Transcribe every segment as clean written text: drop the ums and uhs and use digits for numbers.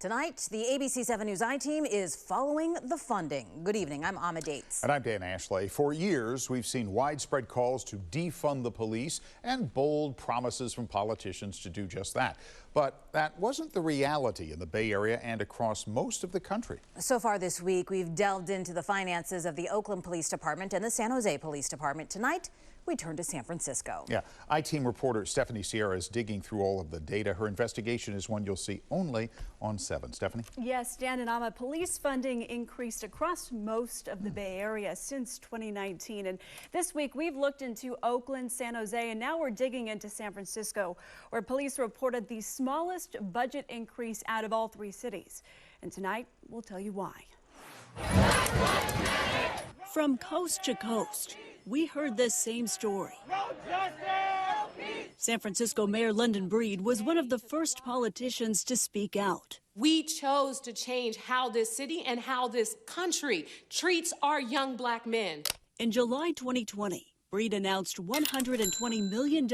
Tonight, the ABC 7 News I-Team is following the funding. Good evening, I'm Amma Dates. And I'm Dan Ashley. For years, we've seen widespread calls to defund the police and bold promises from politicians to do just that. But that wasn't the reality in the Bay Area and across most of the country. So far this week, we've delved into the finances of the Oakland Police Department and the San Jose Police Department. Tonight, we turn to San Francisco. Yeah, I-Team reporter Stephanie Sierra is digging through all of the data. Her investigation is one you'll see only on 7. Stephanie? Yes, Dan and Amma, police funding increased across most of the Bay Area since 2019. And this week, we've looked into Oakland, San Jose, and now we're digging into San Francisco, where police reported the smallest budget increase out of all 3 cities. And tonight, we'll tell you why. From coast to coast, we heard this same story. San Francisco Mayor London Breed was one of the first politicians to speak out. We chose to change how this city and how this country treats our young black men. In July 2020, Breed announced $120 million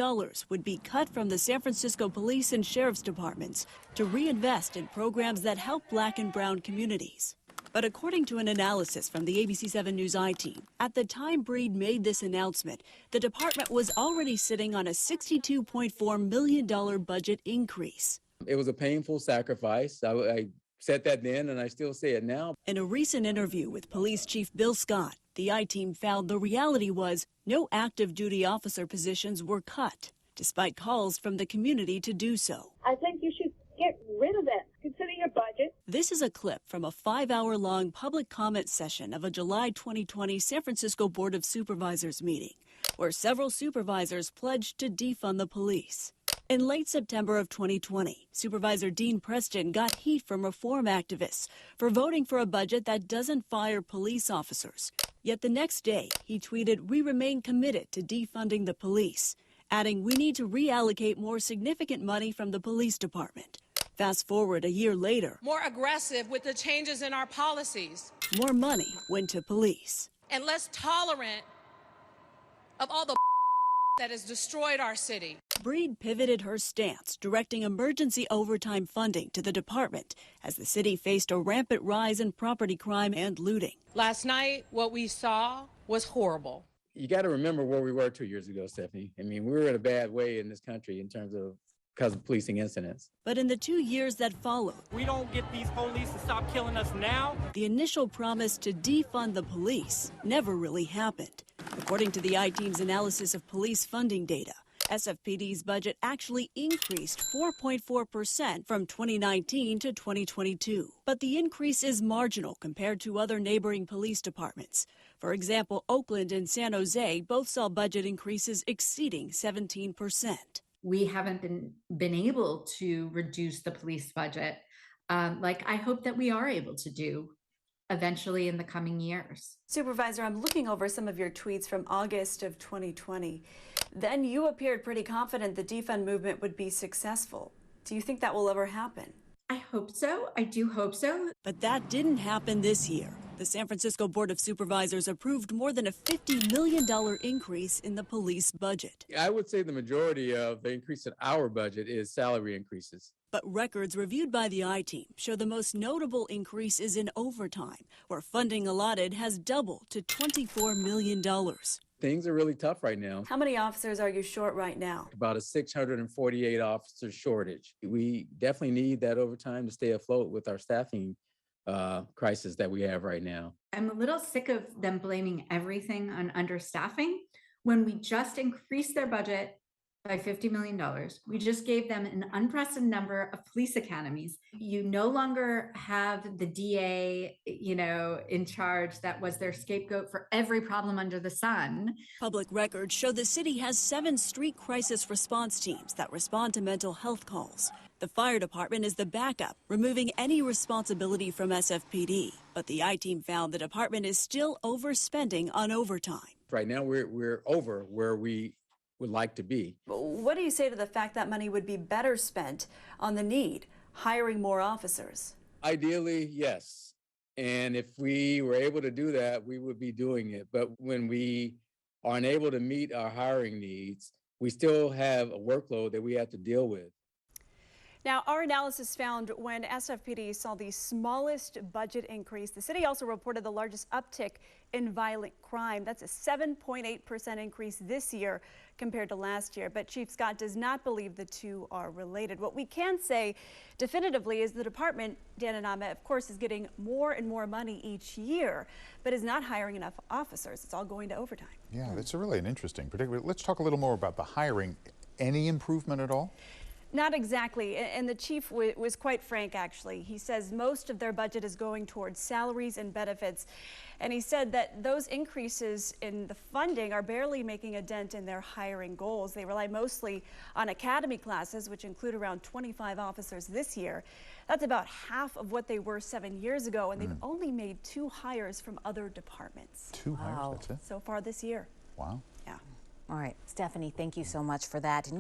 would be cut from the San Francisco Police and Sheriff's Departments to reinvest in programs that help black and brown communities. But according to an analysis from the ABC 7 News I-Team, at the time Breed made this announcement, the department was already sitting on a $62.4 million budget increase. It was a painful sacrifice. I said that then, and I still say it now. In a recent interview with Police Chief Bill Scott, the I-Team found the reality was no active duty officer positions were cut, despite calls from the community to do so. I think you should get rid of it. Consider your budget. This is a clip from a 5-hour-long public comment session of a July 2020 San Francisco Board of Supervisors meeting, where several supervisors pledged to defund the police. In late September of 2020, Supervisor Dean Preston got heat from reform activists for voting for a budget that doesn't fire police officers. Yet the next day, he tweeted, "We remain committed to defunding the police," adding, "We need to reallocate more significant money from the police department." Fast forward a year later. More aggressive with the changes in our policies. More money went to police. And less tolerant of all the that has destroyed our city. Breed pivoted her stance, directing emergency overtime funding to the department as the city faced a rampant rise in property crime and looting. Last night, what we saw was horrible. You got to remember where we were 2 years ago, Stephanie. I mean, we were in a bad way in this country in terms of because of policing incidents. But in the 2 years that followed, we don't get these police to stop killing us now. The initial promise to defund the police never really happened. According to the I-Team's analysis of police funding data, SFPD's budget actually increased 4.4% from 2019 to 2022. But the increase is marginal compared to other neighboring police departments. For example, Oakland and San Jose both saw budget increases exceeding 17%. We haven't been able to reduce the police budget like I hope that we are able to do eventually in the coming years. Supervisor, I'm looking over some of your tweets from August of 2020. Then you appeared pretty confident the defund movement would be successful. Do you think that will ever happen? I hope so. I do hope so. But that didn't happen this year. The San Francisco Board of Supervisors approved more than a $50 million increase in the police budget. I would say the majority of the increase in our budget is salary increases. But records reviewed by the I-Team show the most notable increase is in overtime, where funding allotted has doubled to $24 million. Things are really tough right now. How many officers are you short right now? About a 648 officer shortage. We definitely need that overtime to stay afloat with our staffing crisis that we have right now. I'm a little sick of them blaming everything on understaffing when we just increased their budget by $50 million. We just gave them an unprecedented number of police academies. You no longer have the DA, in charge that was their scapegoat for every problem under the sun. Public records show the city has 7 street crisis response teams that respond to mental health calls. The fire department is the backup, removing any responsibility from SFPD. But the I-Team found the department is still overspending on overtime. Right now, we're over where we would like to be. What do you say to the fact that money would be better spent on the need, hiring more officers? Ideally, yes. And if we were able to do that, we would be doing it. But when we are unable to meet our hiring needs, we still have a workload that we have to deal with. Now, our analysis found when SFPD saw the smallest budget increase, the city also reported the largest uptick in violent crime. That's a 7.8% increase this year compared to last year. But Chief Scott does not believe the two are related. What we can say definitively is the department, Dan and Ahmed, of course, is getting more and more money each year, but is not hiring enough officers. It's all going to overtime. Yeah, that's really an interesting particular. Let's talk a little more about the hiring. Any improvement at all? Not exactly, and the chief was quite frank, actually. He says most of their budget is going towards salaries and benefits, and he said that those increases in the funding are barely making a dent in their hiring goals. They rely mostly on academy classes, which include around 25 officers this year. That's about half of what they were 7 years ago, and they've only made 2 hires from other departments. 2 hires, that's it? So far this year. Wow. Yeah. All right, Stephanie, thank you so much for that.